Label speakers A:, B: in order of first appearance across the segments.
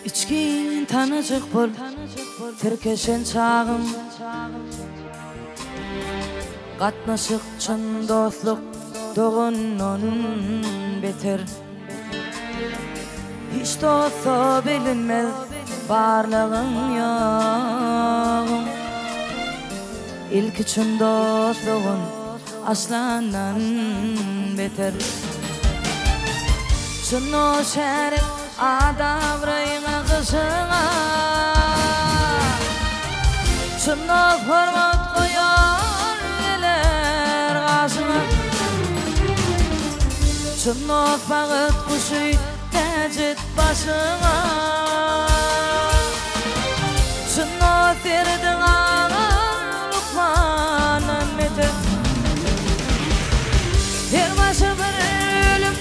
A: İçkin tanıcık bol, tirkeşen çağım. Gatnaşık çın dostluk, doğunun beter. Hiç dostu bilinmez, barlığın yok. İlk için dostluğun aslandan beter. Çın o şerif adavrayına kızına, çın o hormat koyar gelir kasına. Çın o bağıt kuşu tecit başına, çın o firdin ağır lukmanın metin. Her başı bir ölüm,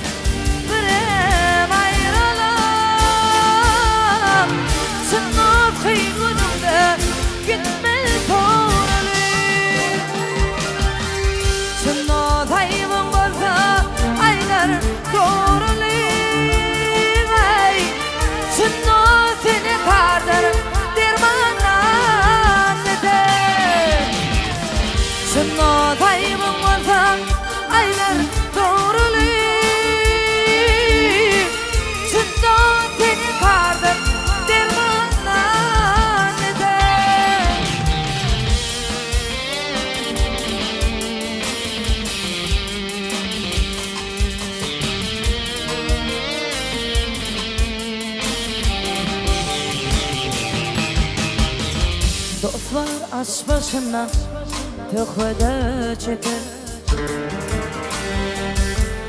A: bir ev ayrılık. Çın o kıygunumda gitmez doğruluk. Çın o dayımın bolsa aylar doğruluk. Çın o seni kardır dermandan eder. Çın o dayımın bolsa aylar doğruluk. Çın o seni kardır dermandan eder. Dost var aç başına, tökvede çeker.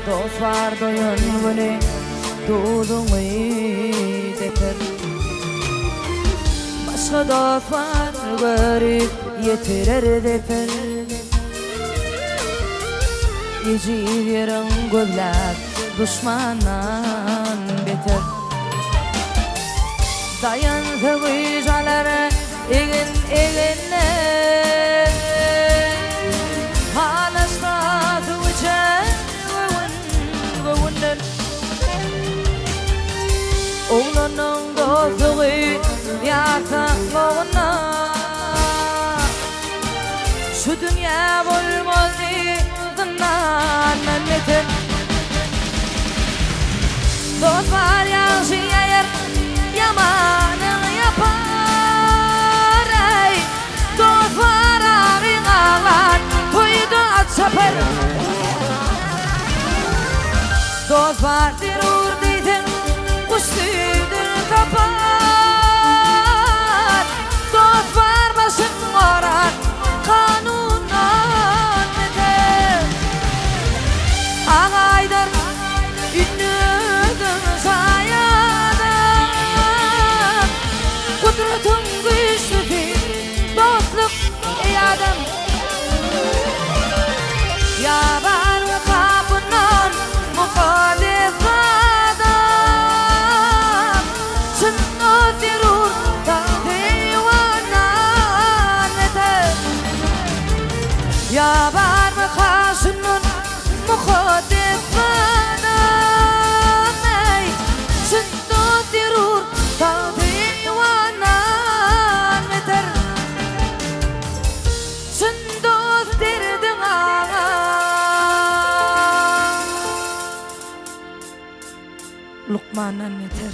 A: Dost var doyun bunu, dudunu deker. Başka dost var görüp yetirer deper. Yeciğerin gözler düşmandan beter. Dayandı vicdalara egin eginle, hanasta tuğuca gövünden. Oğlunun dostluğu yasaklığına, şu dünya bulmaz zınnan metin. Dost var yaşı yayar, yamanını yapar. Dost var ağrın ağlar, toydu at sapar. Dost var dirur deydin, kuşludur tapar. Dost var başın orar, kanundan eder. Ağaydır ünlüdür sayadan, kudretin güçlüdür dostluk ey adam. Yabar kapından mukaddes adam, çın o dirur da divanan eder. Yabar kapından mukaddes adam, çın o dirur da divanan eder. Çın dost derdin ağa, Lukman'dan yeter.